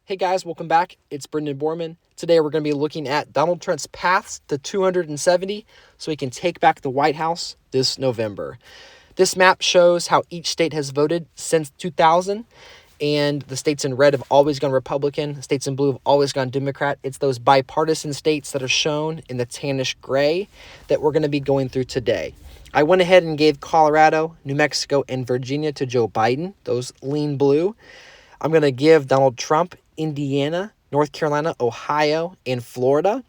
Hey guys, welcome back. It's Brendan Borman. Today we're going to be looking at Donald Trump's paths to 270 so he can take back the White House this November. This map shows how each state has voted since 2000, and the states in red have always gone Republican. States in blue have always gone Democrat. It's those bipartisan states that are shown in the tannish gray that we're going to be going through today. I went ahead and gave Colorado, New Mexico, and Virginia to Joe Biden. Those lean blue. I'm going to give Donald Trump Indiana, North Carolina, Ohio, and Florida.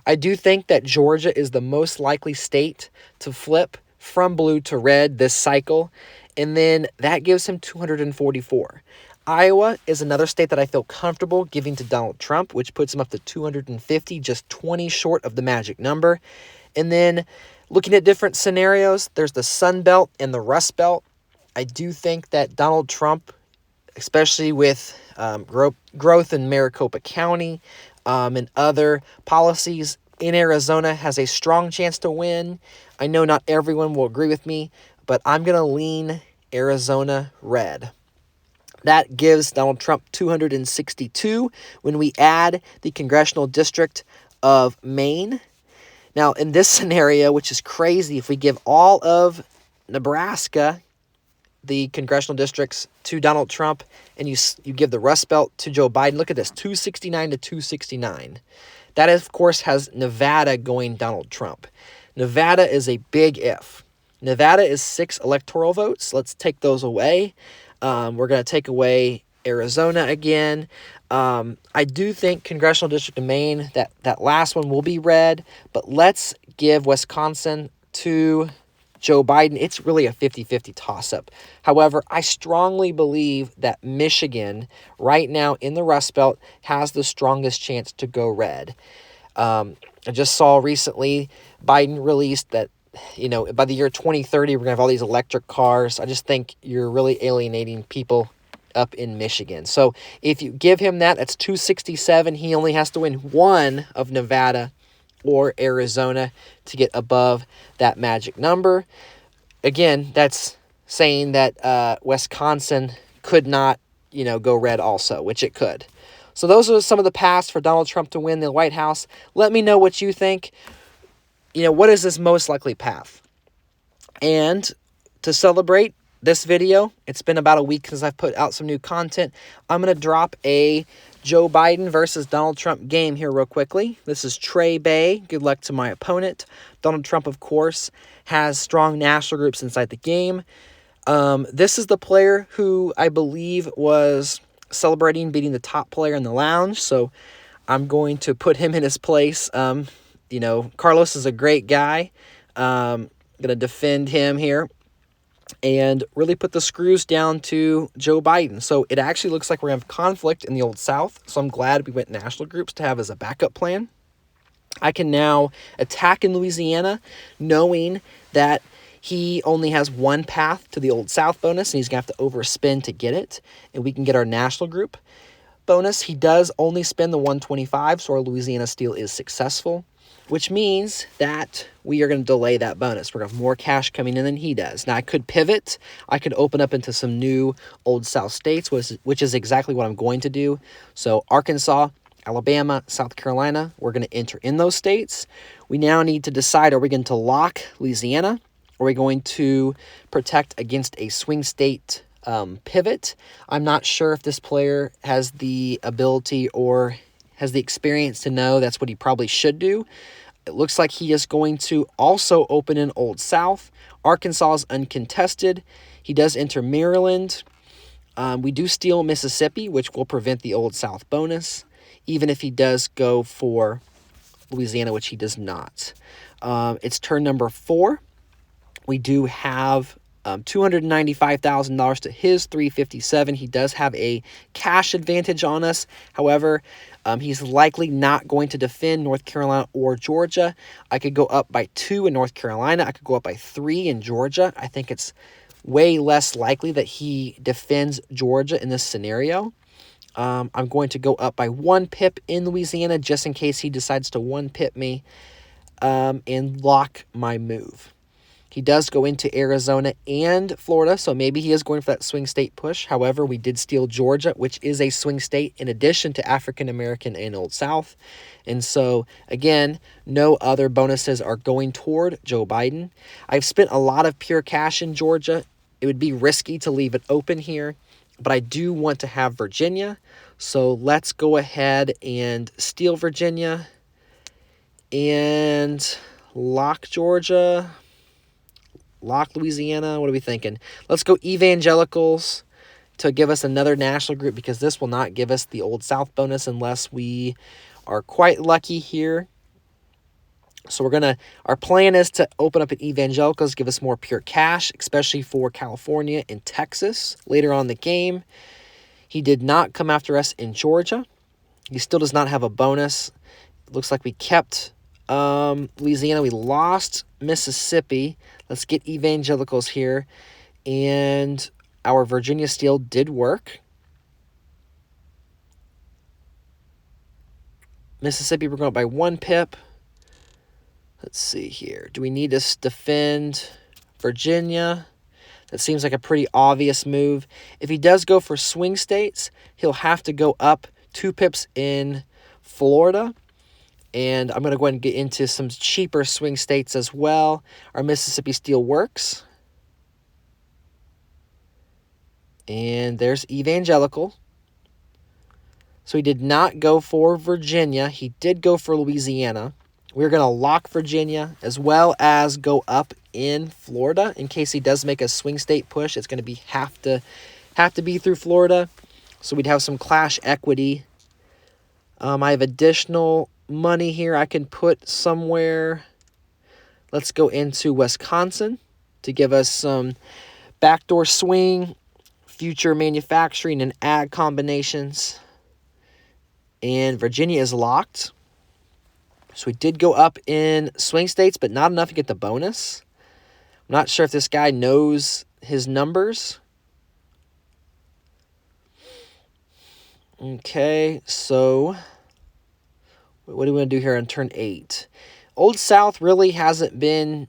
I do think that Georgia is the most likely state to flip from blue to red this cycle, and then that gives him 244. Iowa is another state that I feel comfortable giving to Donald Trump, which puts him up to 250, just 20 short of the magic number. And then looking at different scenarios, there's the Sun Belt and the Rust Belt. I do think that Donald Trump, especially with growth in Maricopa County and other policies in Arizona, has a strong chance to win. I know not everyone will agree with me, but I'm going to lean Arizona red. That gives Donald Trump 262 when we add the congressional district of Maine. Now, in this scenario, which is crazy, if we give all of Nebraska, the congressional districts, to Donald Trump, and you give the Rust Belt to Joe Biden, look at this, 269 to 269. That, of course, has Nevada going Donald Trump. Nevada is a big if. Nevada is 6 electoral votes. Let's take those away. We're going to take away Arizona again. I do think congressional district of Maine, that last one will be red, but let's give Wisconsin to Joe Biden. It's really a 50-50 toss-up. However, I strongly believe that Michigan, right now in the Rust Belt, has the strongest chance to go red. I just saw recently Biden released that, by the year 2030, we're going to have all these electric cars. I just think you're really alienating people up in Michigan. So if you give him that, that's 267. He only has to win one of Nevada or Arizona to get above that magic number. Again, that's saying that Wisconsin could not, go red also, which it could. So those are some of the paths for Donald Trump to win the White House. Let me know what you think. What is this most likely path? And to celebrate this video, it's been about a week since I've put out some new content. I'm going to drop a Joe Biden versus Donald Trump game here real quickly. This is Trey Bay. Good luck to my opponent. Donald Trump, of course, has strong national groups inside the game. This is the player who I believe was celebrating beating the top player in the lounge, so I'm going to put him in his place. Carlos is a great guy. Going to defend him here and really put the screws down to Joe Biden. So it actually looks like we're going to have conflict in the Old South, so I'm glad we went national groups to have as a backup plan. I can now attack in Louisiana knowing that he only has one path to the Old South bonus, and he's going to have to overspend to get it, and we can get our national group bonus. He does only spend the 125, so our Louisiana steal is successful, which means that we are going to delay that bonus. We're going to have more cash coming in than he does. Now, I could pivot. I could open up into some new Old South states, which is exactly what I'm going to do. So Arkansas, Alabama, South Carolina, we're going to enter in those states. We now need to decide, are we going to lock Louisiana? Are we going to protect against a swing state pivot? I'm not sure if this player has the ability or has the experience to know that's what he probably should do. It looks like he is going to also open in Old South. Arkansas is uncontested. He does enter Maryland. We do steal Mississippi, which will prevent the Old South bonus, even if he does go for Louisiana, which he does not. It's turn number 4. We do have $295,000 to his $357,000. He does have a cash advantage on us. However, he's likely not going to defend North Carolina or Georgia. I could go up by 2 in North Carolina. I could go up by 3 in Georgia. I think it's way less likely that he defends Georgia in this scenario. I'm going to go up by 1 pip in Louisiana just in case he decides to 1 pip me and lock my move. He does go into Arizona and Florida, so maybe he is going for that swing state push. However, we did steal Georgia, which is a swing state in addition to African American and Old South. And so, again, no other bonuses are going toward Joe Biden. I've spent a lot of pure cash in Georgia. It would be risky to leave it open here, but I do want to have Virginia. So let's go ahead and steal Virginia and lock Georgia, lock Louisiana. What are we thinking? Let's go evangelicals to give us another national group, because this will not give us the Old South bonus unless we are quite lucky here. So our plan is to open up at evangelicals, give us more pure cash, especially for California and Texas later on in the game. He did not come after us in Georgia. He still does not have a bonus. It looks like we kept Louisiana. We lost Mississippi. Let's get evangelicals here. And our Virginia steal did work. Mississippi, we're going up by 1 pip. Let's see here. Do we need to defend Virginia? That seems like a pretty obvious move. If he does go for swing states, he'll have to go up 2 pips in Florida. And I'm going to go ahead and get into some cheaper swing states as well. Our Mississippi steal works. And there's evangelical. So he did not go for Virginia. He did go for Louisiana. We're going to lock Virginia as well as go up in Florida. In case he does make a swing state push, it's going to be have to be through Florida. So we'd have some clash equity. I have additional money here I can put somewhere. Let's go into Wisconsin to give us some backdoor swing, future manufacturing, and ag combinations. And Virginia is locked. So we did go up in swing states, but not enough to get the bonus. I'm not sure if this guy knows his numbers. Okay, so what do we want to do here on turn 8? Old South really hasn't been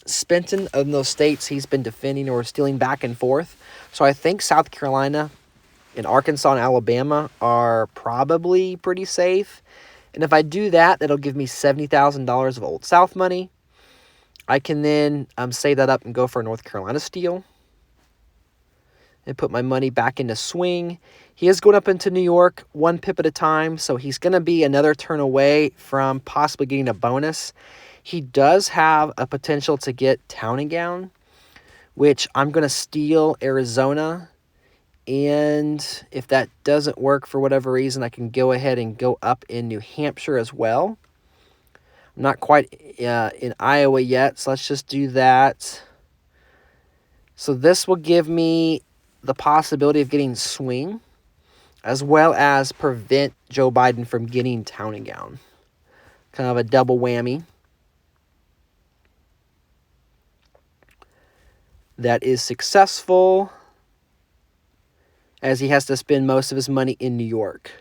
spent in those states he's been defending or stealing back and forth. So I think South Carolina and Arkansas and Alabama are probably pretty safe. And if I do that, that'll give me $70,000 of Old South money. I can then save that up and go for a North Carolina steal and put my money back into swing. He is going up into New York 1 pip at a time, so he's going to be another turn away from possibly getting a bonus. He does have a potential to get Town and Gown, which I'm going to steal Arizona. And if that doesn't work for whatever reason, I can go ahead and go up in New Hampshire as well. I'm not quite in Iowa yet, so let's just do that. So this will give me the possibility of getting swing, as well as prevent Joe Biden from getting Town and Gown. Kind of a double whammy. That is successful, as he has to spend most of his money in New York.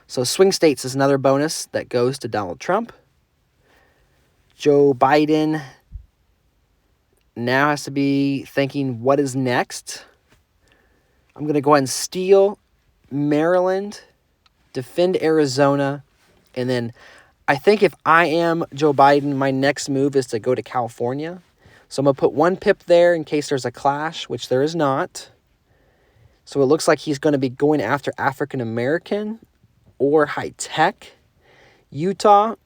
So swing states is another bonus that goes to Donald Trump. Joe Biden now has to be thinking, what is next? I'm going to go ahead and steal Maryland, defend Arizona, and then I think if I am Joe Biden, my next move is to go to California. So I'm going to put 1 pip there in case there's a clash, which there is not. So it looks like he's going to be going after African American or high tech. Utah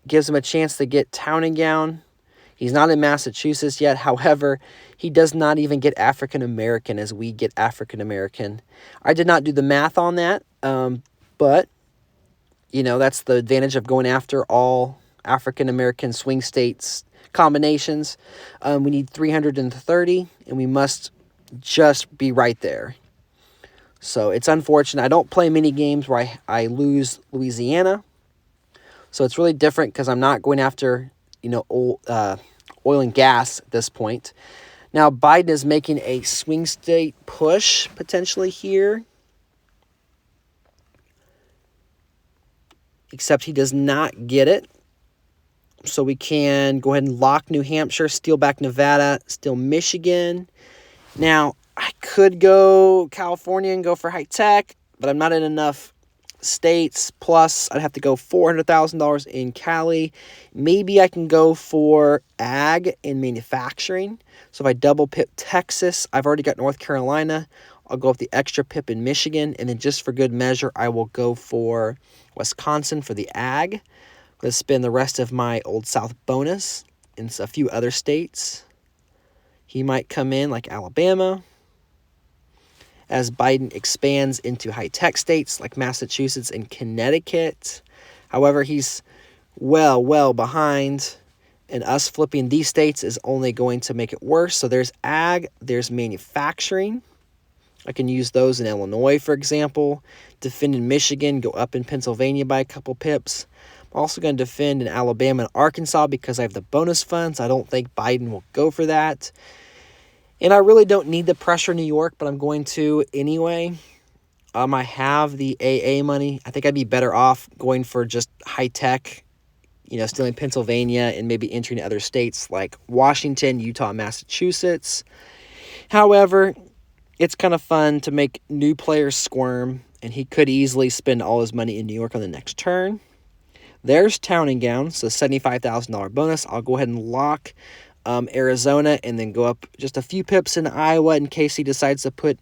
gives him a chance to get Town and Gown. He's not in Massachusetts yet. However, he does not even get African American as we get African American. I did not do the math on that, but that's the advantage of going after all African American swing states combinations. We need 330, and we must just be right there. So it's unfortunate. I don't play many games where I lose Louisiana. So it's really different because I'm not going after, oil and gas at this point. Now Biden is making a swing state push potentially here. Except he does not get it. So we can go ahead and lock New Hampshire, steal back Nevada, steal Michigan. Now, I could go California and go for high tech, but I'm not in enough states. Plus, I'd have to go $400,000 in Cali. Maybe I can go for ag and manufacturing. So if I double pip Texas, I've already got North Carolina. I'll go with the extra pip in Michigan. And then just for good measure, I will go for Wisconsin for the ag. I'm going to spend the rest of my Old South bonus in a few other states. He might come in like Alabama. As Biden expands into high-tech states like Massachusetts and Connecticut. However, he's well behind, and us flipping these states is only going to make it worse. So there's ag, there's manufacturing. I can use those in Illinois, for example. Defend in Michigan, go up in Pennsylvania by a couple pips. I'm also going to defend in Alabama and Arkansas because I have the bonus funds. I don't think Biden will go for that. And I really don't need the pressure in New York, but I'm going to anyway. I have the AA money. I think I'd be better off going for just high tech, stealing Pennsylvania and maybe entering other states like Washington, Utah, Massachusetts. However, it's kind of fun to make new players squirm, and he could easily spend all his money in New York on the next turn. There's Town and Gown, so $75,000 bonus. I'll go ahead and lock Arizona, and then go up just a few pips in Iowa in case he decides to put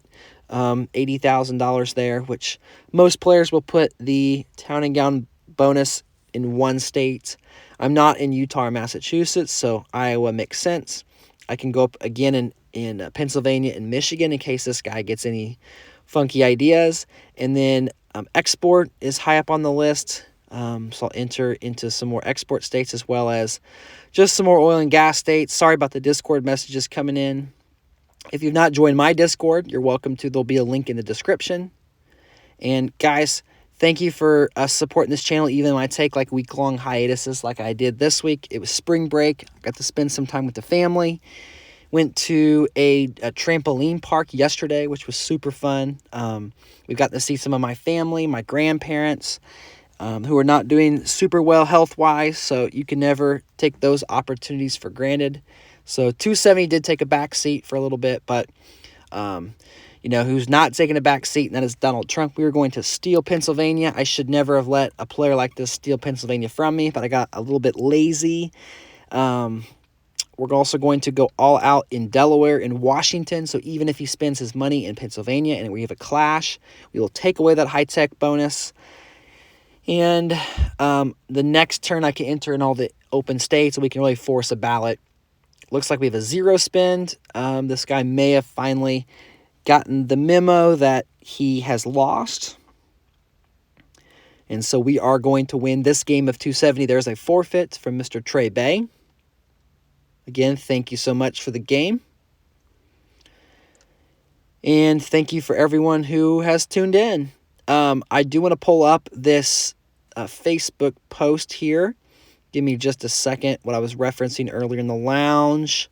$80,000 there, which most players will put the Town and Gown bonus in one state. I'm not in Utah or Massachusetts, so Iowa makes sense. I can go up again in Pennsylvania and Michigan in case this guy gets any funky ideas. And then export is high up on the list, so I'll enter into some more export states as well as just some more oil and gas states. Sorry about the Discord messages coming in. If you've not joined my Discord, you're welcome to. There'll be a link in the description. And guys, thank you for supporting this channel, even when I take like week-long hiatuses like I did this week. It was spring break. I got to spend some time with the family. Went to a trampoline park yesterday, which was super fun. We've gotten to see some of my family, my grandparents, who are not doing super well health-wise, so you can never take those opportunities for granted. So TwoSeventy did take a back seat for a little bit, but who's not taking a back seat, and that is Donald Trump. We were going to steal Pennsylvania. I should never have let a player like this steal Pennsylvania from me, but I got a little bit lazy. We're also going to go all out in Delaware and Washington, so even if he spends his money in Pennsylvania and we have a clash, we will take away that high-tech bonus. And the next turn I can enter in all the open states, and we can really force a ballot. Looks like we have a zero spend. This guy may have finally gotten the memo that he has lost. And so we are going to win this game of TwoSeventy. There's a forfeit from Mr. Trey Bay. Again, thank you so much for the game. And thank you for everyone who has tuned in. I do want to pull up this Facebook post here. Give me just a second. What I was referencing earlier in the lounge.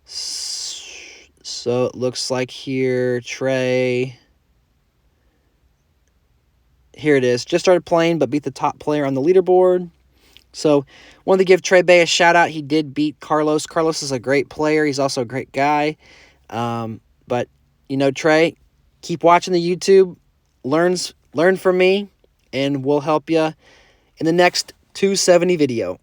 So it looks like here, Trey. Here it is. Just started playing, but beat the top player on the leaderboard. So wanted to give Trey Bay a shout out. He did beat Carlos. Carlos is a great player. He's also a great guy. But Trey, keep watching the YouTube. Learn from me, and we'll help you in the next TwoSeventy video.